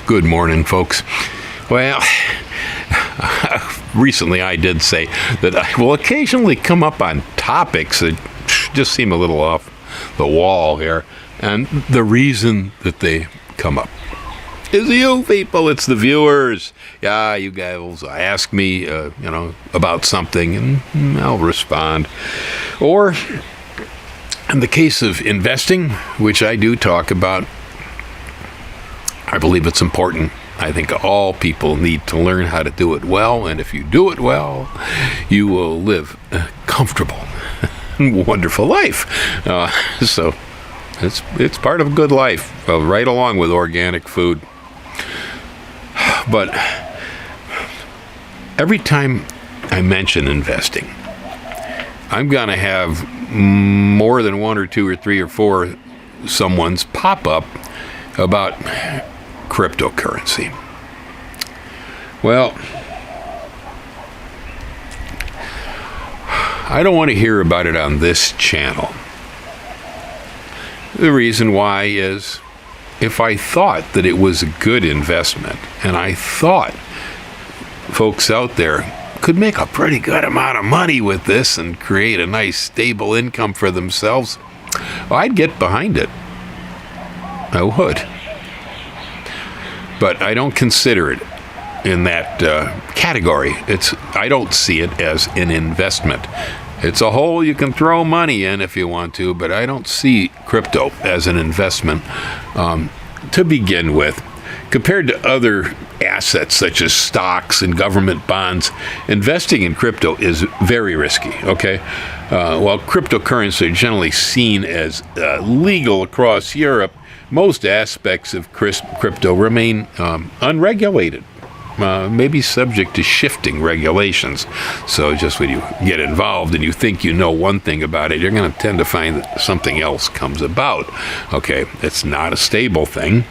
Good morning, folks. Well, recently I did say that I will occasionally come up on topics that just seem a little off the wall here. And the reason that they come up is you people, it's the viewers. Yeah, you guys ask me, about something, and I'll respond. Or in the case of investing, which I do talk about, I believe it's important. I think all people need to learn how to do it well, and if you do it well, you will live a comfortable, wonderful life. So it's part of a good life, right along with organic food. But every time I mention investing, I'm going to have more than one or two or three or four someone's pop up about cryptocurrency. Well, I don't want to hear about it on this channel. The reason why is if I thought that it was a good investment and I thought folks out there could make a pretty good amount of money with this and create a nice stable income for themselves, well, I'd get behind it. I would. But I don't consider it in that category. I don't see it as an investment. It's a hole you can throw money in if you want to, but I don't see crypto as an investment to begin with. Compared to other assets such as stocks and government bonds, investing in crypto is very risky, okay? While cryptocurrency are generally seen as legal across Europe, most aspects of crypto remain unregulated, maybe subject to shifting regulations. So just when you get involved and you think you know one thing about it, you're going to tend to find that something else comes about. Okay, it's not a stable thing.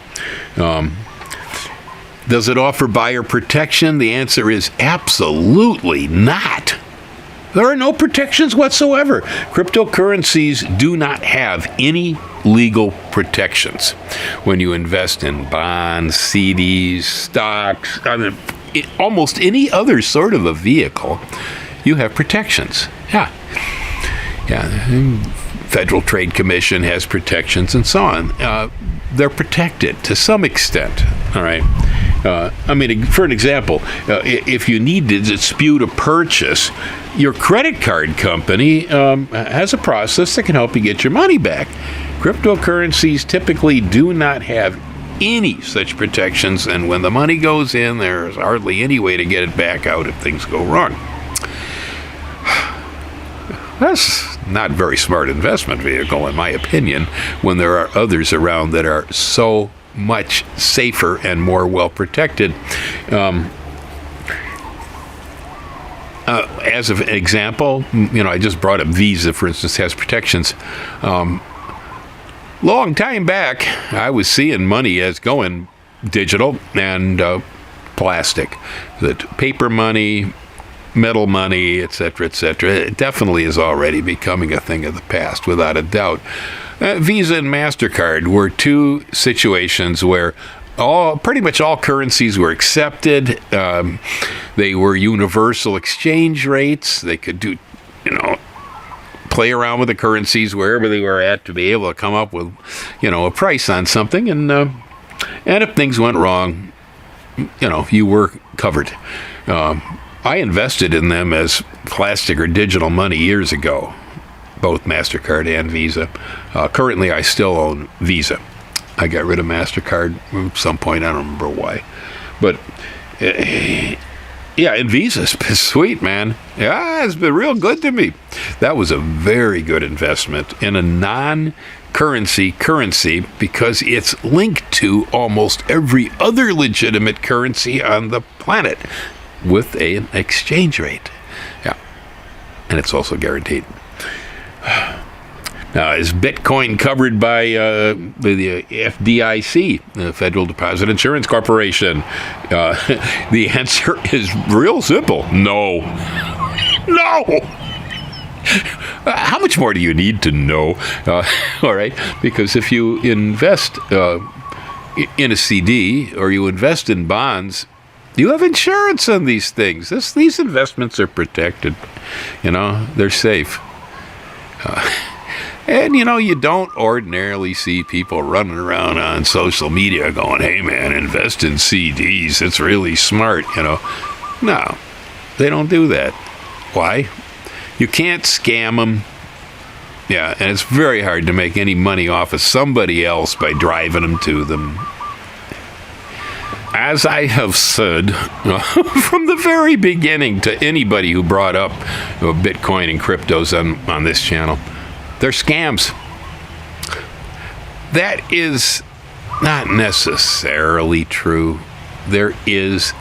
Does it offer buyer protection? The answer is absolutely not. There are no protections whatsoever. Cryptocurrencies do not have any legal protections. When you invest in bonds, CDs, stocks, almost any other sort of a vehicle, you have protections. Yeah. Federal Trade Commission has protections and so on. They're protected to some extent. All right. For an example, if you need to dispute a purchase, your credit card company has a process that can help you get your money back. Cryptocurrencies typically do not have any such protections, and when the money goes in, there's hardly any way to get it back out if things go wrong. That's not a very smart investment vehicle, in my opinion, when there are others around that are so much safer and more well protected. As an example, I just brought up Visa, for instance, has protections. Long time back, I was seeing money as going digital and plastic. That paper money, metal money, etc., it definitely is already becoming a thing of the past, without a doubt. Visa and MasterCard were two situations where pretty much all currencies were accepted. They were universal exchange rates. They could do, play around with the currencies wherever they were at to be able to come up with, a price on something. And if things went wrong, you were covered. I invested in them as plastic or digital money years ago, both MasterCard and Visa. Currently, I still own Visa. I got rid of MasterCard at some point. I don't remember why. But, and Visa's been sweet, man. Yeah, it's been real good to me. That was a very good investment in a non-currency currency because it's linked to almost every other legitimate currency on the planet with an exchange rate. Yeah. And it's also guaranteed. Now, is Bitcoin covered by the FDIC, the Federal Deposit Insurance Corporation? The answer is real simple. No. No! How much more do you need to know? All right? Because if you invest in a CD or you invest in bonds, you have insurance on these things. These investments are protected. They're safe. And, you don't ordinarily see people running around on social media going, hey, man, invest in CDs. It's really smart, No, they don't do that. Why? You can't scam them. Yeah, and it's very hard to make any money off of somebody else by driving them to them. As I have said from the very beginning to anybody who brought up Bitcoin and cryptos on this channel, they're scams. That is not necessarily true. There is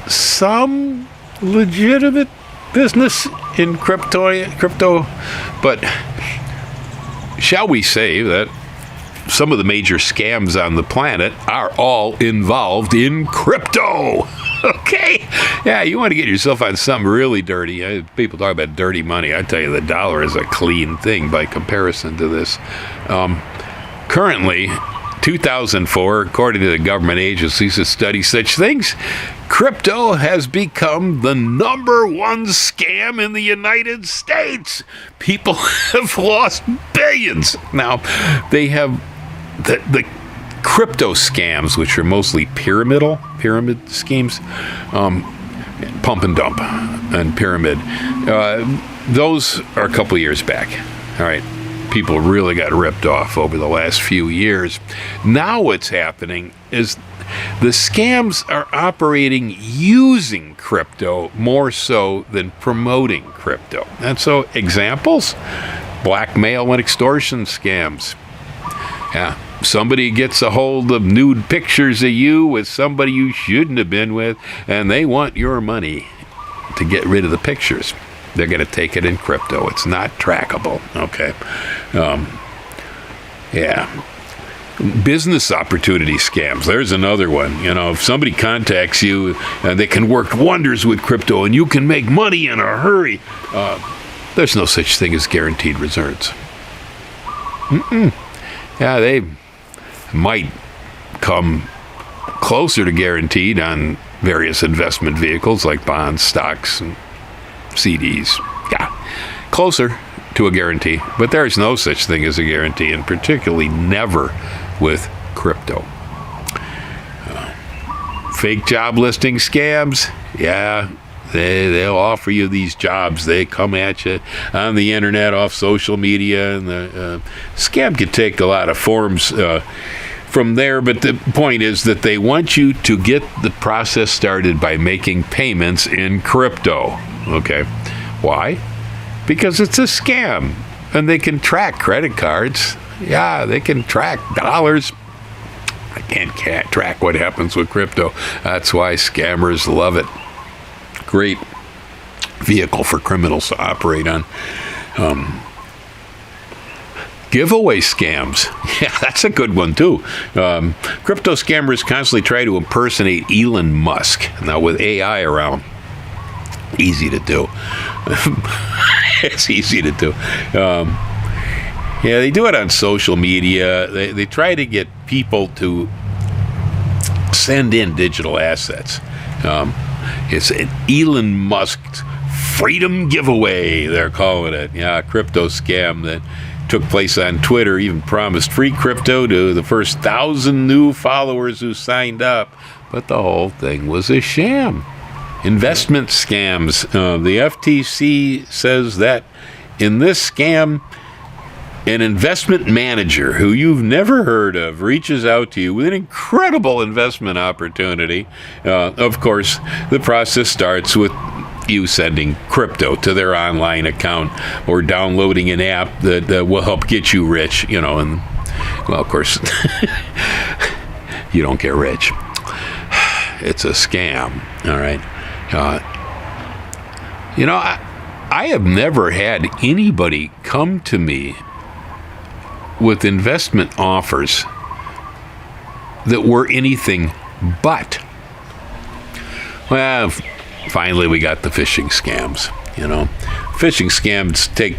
some legitimate business in crypto, but shall we say that some of the major scams on the planet are all involved in crypto. Okay? Yeah, you want to get yourself on something really dirty. People talk about dirty money. I tell you, the dollar is a clean thing by comparison to this. Currently, 2004, according to the government agencies that study such things, crypto has become the number one scam in the United States. People have lost billions. Now, they have the crypto scams, which are mostly pyramid schemes, pump and dump and pyramid. Those are a couple years back. All right. People really got ripped off over the last few years. Now what's happening is the scams are operating using crypto more so than promoting crypto. And so examples, blackmail and extortion scams. Yeah, somebody gets a hold of nude pictures of you with somebody you shouldn't have been with, and they want your money to get rid of the pictures. They're going to take it in crypto. It's not trackable. Okay. Yeah. Business opportunity scams. There's another one. If somebody contacts you, they can work wonders with crypto and you can make money in a hurry. There's no such thing as guaranteed returns. Yeah, they might come closer to guaranteed on various investment vehicles like bonds, stocks, and CDs. Yeah, closer to a guarantee, but there's no such thing as a guarantee, and particularly never with crypto. Fake job listing scams. Yeah, they'll offer you these jobs. They come at you on the internet, off social media, and the scam can take a lot of forms from there, but the point is that they want you to get the process started by making payments in crypto. Okay. Why? Because it's a scam, and they can track credit cards. Yeah, they can track dollars. I can't track what happens with crypto. That's why scammers love it. Great vehicle for criminals to operate on. Giveaway scams. Yeah, that's a good one, too. Crypto scammers constantly try to impersonate Elon Musk. Now, with AI around, easy to do. It's easy to do. Yeah, they do it on social media. They try to get people to send in digital assets. It's an Elon Musk freedom giveaway, they're calling it. Yeah, a crypto scam that took place on Twitter, even promised free crypto to the first 1,000 new followers who signed up. But the whole thing was a sham. Investment scams. The FTC says that in this scam, an investment manager who you've never heard of reaches out to you with an incredible investment opportunity. Of course, the process starts with you sending crypto to their online account or downloading an app that will help get you rich, and, well, of course, you don't get rich. It's a scam, all right? I have never had anybody come to me with investment offers that were anything but. Well, finally we got the phishing scams. Phishing scams take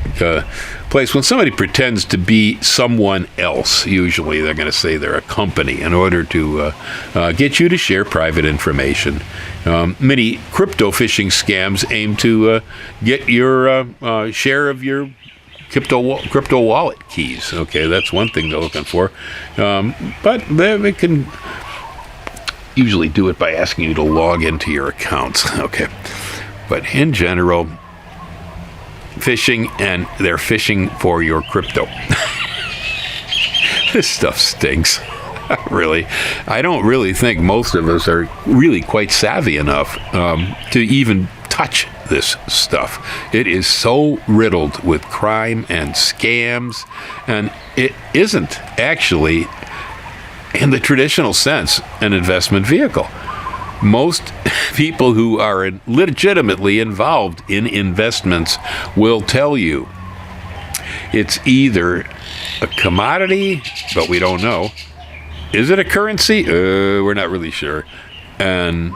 place. When somebody pretends to be someone else, usually they're going to say they're a company in order to get you to share private information. Many crypto phishing scams aim to get your share of your crypto wallet keys. Okay, that's one thing they're looking for. But they can usually do it by asking you to log into your accounts. Okay, but in general, phishing, and they're phishing for your crypto. This stuff stinks. Really. I don't really think most of us are really quite savvy enough to even touch this stuff. It is so riddled with crime and scams, and it isn't actually, in the traditional sense, an investment vehicle. Most people who are legitimately involved in investments will tell you it's either a commodity, but we don't know. Is it a currency? We're not really sure. And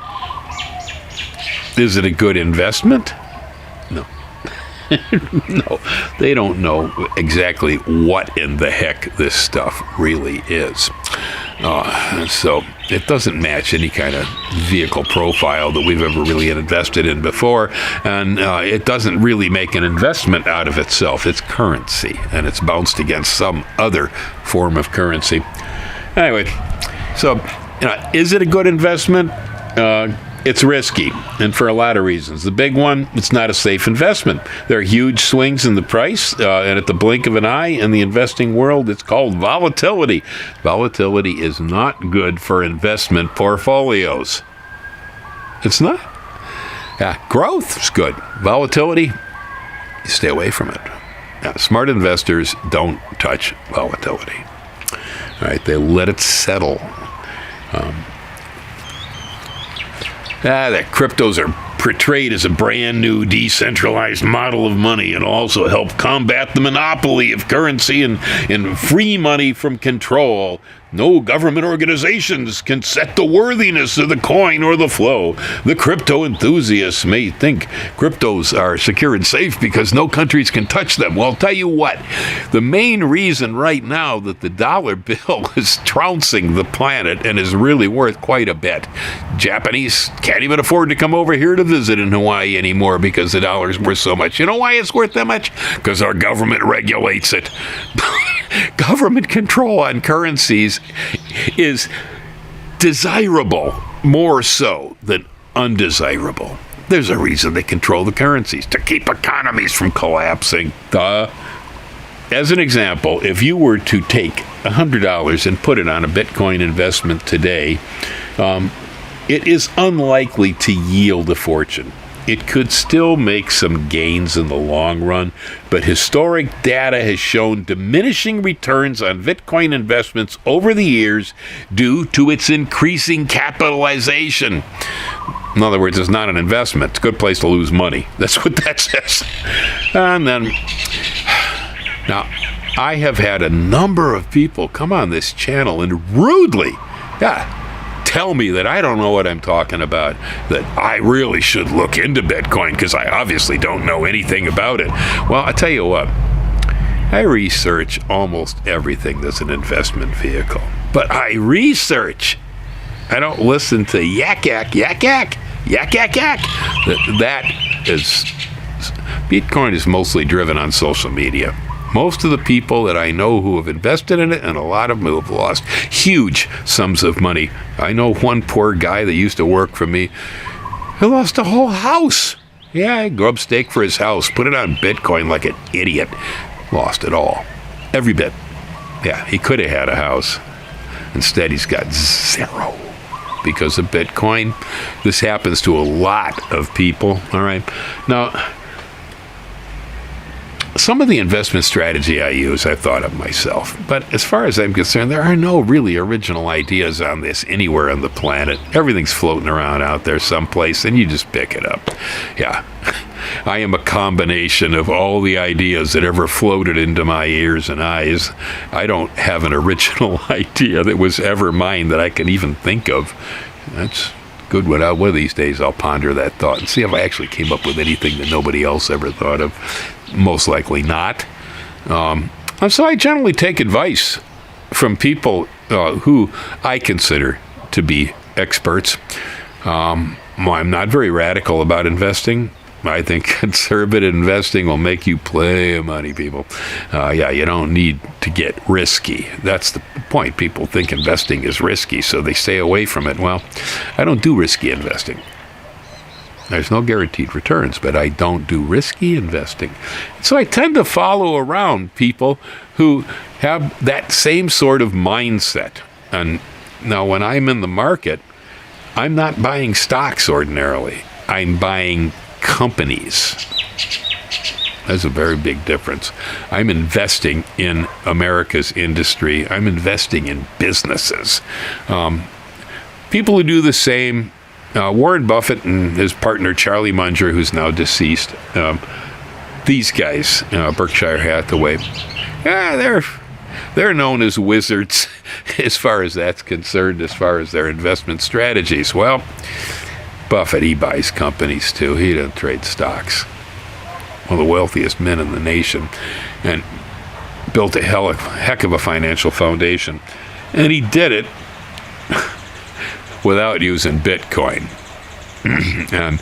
is it a good investment? No. No, they don't know exactly what in the heck this stuff really is. So it doesn't match any kind of vehicle profile that we've ever really invested in before, and it doesn't really make an investment out of itself. It's currency, and it's bounced against some other form of currency. Anyway, so is it a good investment? It's risky, and for a lot of reasons. The big one, it's not a safe investment. There are huge swings in the price, and at the blink of an eye in the investing world, it's called volatility. Volatility is not good for investment portfolios. It's not. Growth is good. Volatility, you stay away from it. Smart investors don't touch volatility. All right, they let it settle. That cryptos are portrayed as a brand new decentralized model of money, and also help combat the monopoly of currency and free money from control. No government organizations can set the worthiness of the coin or the flow. The crypto enthusiasts may think cryptos are secure and safe because no countries can touch them. Well, I'll tell you what, the main reason right now that the dollar bill is trouncing the planet and is really worth quite a bit. Japanese can't even afford to come over here to visit in Hawaii anymore because the dollar's worth so much. You know why it's worth that much? Because our government regulates it. Government control on currencies is desirable more so than undesirable. There's a reason they control the currencies, to keep economies from collapsing. As an example, if you were to take $100 and put it on a Bitcoin investment today, it is unlikely to yield a fortune. It could still make some gains in the long run, but historic data has shown diminishing returns on Bitcoin investments over the years due to its increasing capitalization. In other words, it's not an investment. It's a good place to lose money. That's what that says. And then, now, I have had a number of people come on this channel and rudely, tell me that I don't know what I'm talking about, that I really should look into Bitcoin because I obviously don't know anything about it. Well, I tell you what, I research almost everything that's an investment vehicle. But I research. I don't listen to yak. That is, Bitcoin is mostly driven on social media. Most of the people that I know who have invested in it, and a lot of them have lost huge sums of money. I know one poor guy that used to work for me who lost a whole house. Yeah, he grubbed steak for his house, put it on Bitcoin like an idiot. Lost it all. Every bit. Yeah, he could have had a house. Instead, he's got zero because of Bitcoin. This happens to a lot of people, all right? Now, some of the investment strategy I use, I thought of myself. But as far as I'm concerned, there are no really original ideas on this anywhere on the planet. Everything's floating around out there someplace, and you just pick it up. Yeah. I am a combination of all the ideas that ever floated into my ears and eyes. I don't have an original idea that was ever mine that I can even think of. That's good. One of these days I'll ponder that thought and see if I actually came up with anything that nobody else ever thought of. Most likely not. And so I generally take advice from people who I consider to be experts. I'm not very radical about investing. I think conservative investing will make you plenty of money, people. You don't need to get risky. That's the point. People think investing is risky, so they stay away from it. Well, I don't do risky investing. There's no guaranteed returns, but I don't do risky investing. So I tend to follow around people who have that same sort of mindset. And now when I'm in the market, I'm not buying stocks ordinarily. I'm buying companies. There's a very big difference. I'm investing in America's industry. I'm investing in businesses. People who do the same, Warren Buffett and his partner Charlie Munger, who's now deceased, these guys, Berkshire Hathaway, they're known as wizards as far as that's concerned, as far as their investment strategies. Well, Buffett, he buys companies too. He doesn't trade stocks. One of the wealthiest men in the nation, and built a heck of a financial foundation. And he did it without using Bitcoin. And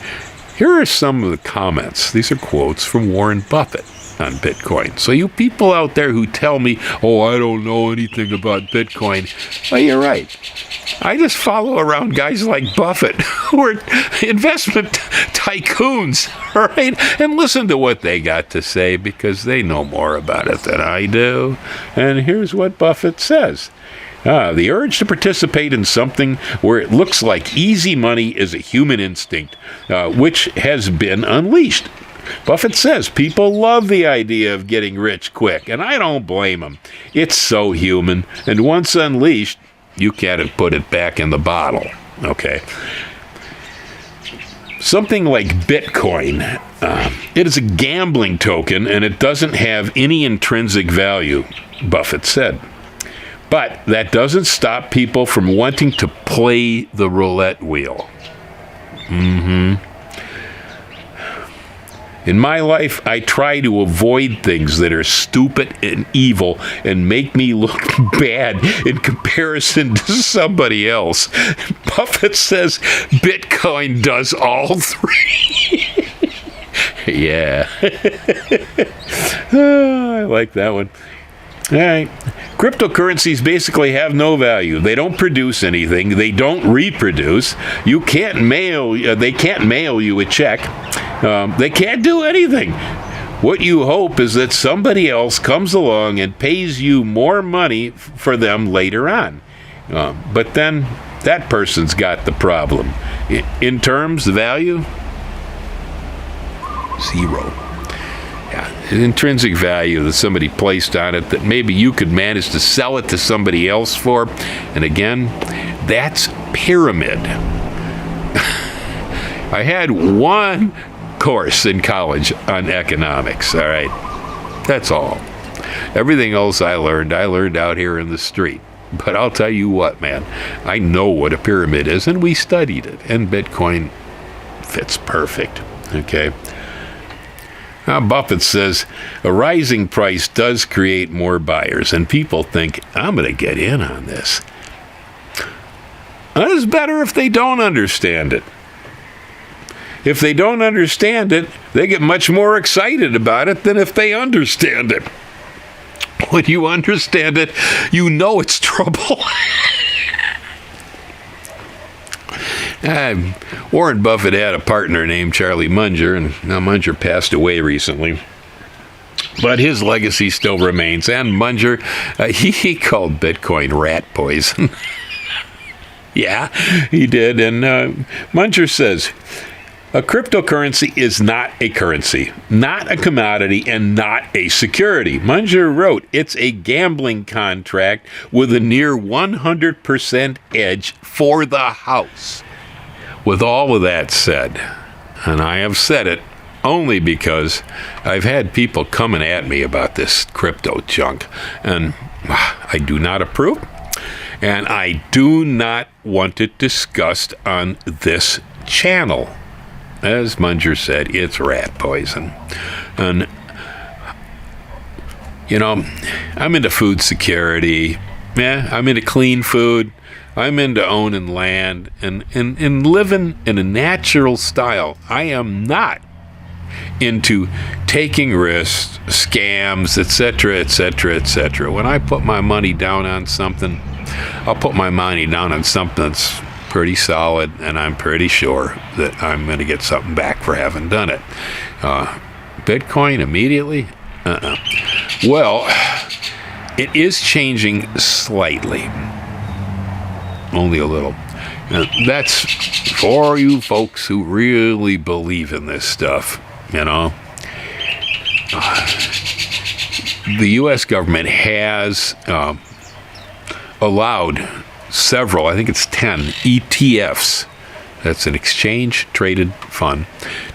here are some of the comments. These are quotes from Warren Buffett on Bitcoin. So you people out there who tell me, oh, I don't know anything about Bitcoin, well, you're right. I just follow around guys like Buffett who are investment tycoons, all right? And listen to what they got to say because they know more about it than I do. And here's what Buffett says. The urge to participate in something where it looks like easy money is a human instinct, which has been unleashed. Buffett says people love the idea of getting rich quick, and I don't blame them. It's so human, and once unleashed, you can't put it back in the bottle, okay? Something like Bitcoin, it is a gambling token, and it doesn't have any intrinsic value, Buffett said. But that doesn't stop people from wanting to play the roulette wheel. In my life, I try to avoid things that are stupid and evil and make me look bad in comparison to somebody else. Buffett says Bitcoin does all three. Yeah. I like that one. All right. Cryptocurrencies basically have no value. They don't produce anything. They don't reproduce. They can't mail you a check. They can't do anything. What you hope is that somebody else comes along and pays you more money for them later on. But then that person's got the problem. In terms of value, zero. Intrinsic value that somebody placed on it that maybe you could manage to sell it to somebody else for. And again, that's pyramid. I had one course in college on economics, all right? That's all. Everything else I learned out here in the street. But I'll tell you what, man, I know what a pyramid is, and we studied it, and Bitcoin fits perfect, okay? Now, Buffett says a rising price does create more buyers, and people think, I'm going to get in on this. That is better if they don't understand it. If they don't understand it, they get much more excited about it than if they understand it. When you understand it, you know it's trouble. Warren Buffett had a partner named Charlie Munger, and now Munger passed away recently. But his legacy still remains. And Munger, he called Bitcoin rat poison. Yeah, he did. And Munger says, a cryptocurrency is not a currency, not a commodity, and not a security. Munger wrote, it's a gambling contract with a near 100% edge for the house. With all of that said, and I have said it only because I've had people coming at me about this crypto junk, and I do not approve, and I do not want it discussed on this channel. As Munger said, it's rat poison. And I'm into food security. Yeah, I'm into clean food. I'm into owning land and living in a natural style. I am not into taking risks, scams, etc., etc., etc. When I put my money down on something, I'll put my money down on something that's pretty solid, and I'm pretty sure that I'm going to get something back for having done it. Bitcoin immediately? Well, it is changing slightly. Only a little. That's for you folks who really believe in this stuff, The U.S. government has allowed several, I think it's 10, ETFs, that's an exchange-traded fund,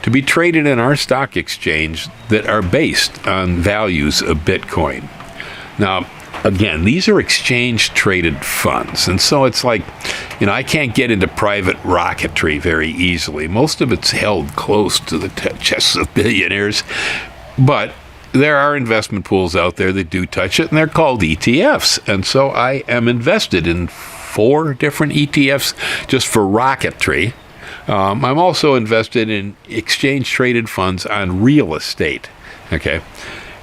to be traded in our stock exchange that are based on values of Bitcoin. Now, again, these are exchange-traded funds, and so it's like, I can't get into private rocketry very easily. Most of it's held close to the chests of billionaires, but there are investment pools out there that do touch it, and they're called ETFs. And so I am invested in 4 different ETFs just for rocketry. I'm also invested in exchange-traded funds on real estate. Okay.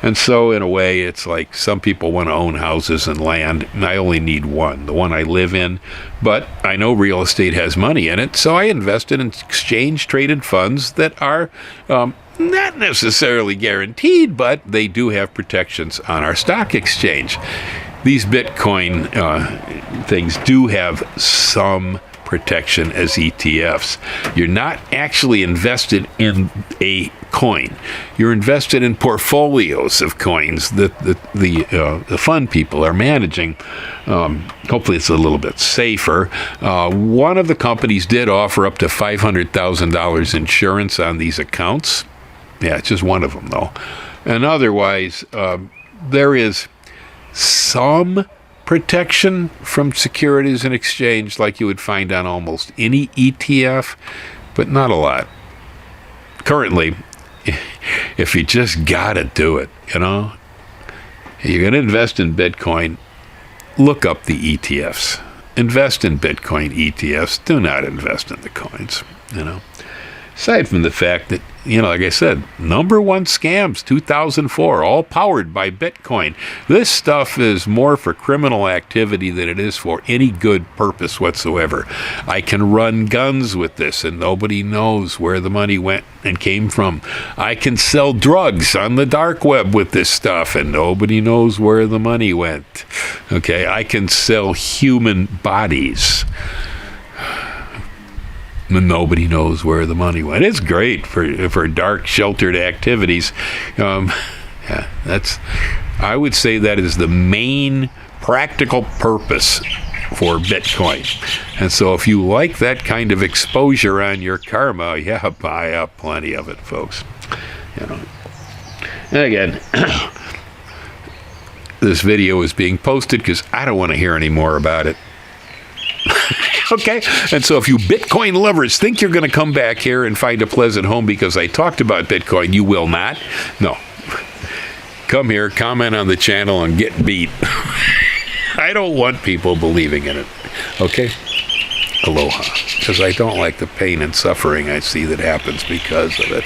And so, in a way, it's like some people want to own houses and land, and I only need one, the one I live in. But I know real estate has money in it, so I invested in exchange-traded funds that are not necessarily guaranteed, but they do have protections on our stock exchange. These Bitcoin things do have some protection as ETFs. You're not actually invested in a coin. You're invested in portfolios of coins that the fund people are managing. Hopefully it's a little bit safer. One of the companies did offer up to $500,000 insurance on these accounts. Yeah, it's just one of them, though. And otherwise, there is some protection from Securities and Exchange like you would find on almost any ETF, but not a lot. Currently, if you just gotta do it, you're going to invest in Bitcoin, look up the ETFs. Invest in Bitcoin ETFs. Do not invest in the coins, Aside from the fact that, like I said, number 1 scams, 2004, all powered by Bitcoin. This stuff is more for criminal activity than it is for any good purpose whatsoever. I can run guns with this, and nobody knows where the money went and came from. I can sell drugs on the dark web with this stuff, and nobody knows where the money went. Okay, I can sell human bodies. Nobody knows where the money went. It's great for dark, sheltered activities. I would say that is the main practical purpose for Bitcoin. And so if you like that kind of exposure on your karma, buy up plenty of it, folks. And again, this video is being posted because I don't want to hear any more about it. Okay, and so if you Bitcoin lovers think you're going to come back here and find a pleasant home because I talked about Bitcoin, you will not. No. Come here, comment on the channel, and get beat. I don't want people believing in it. Okay? Aloha. Because I don't like the pain and suffering I see that happens because of it.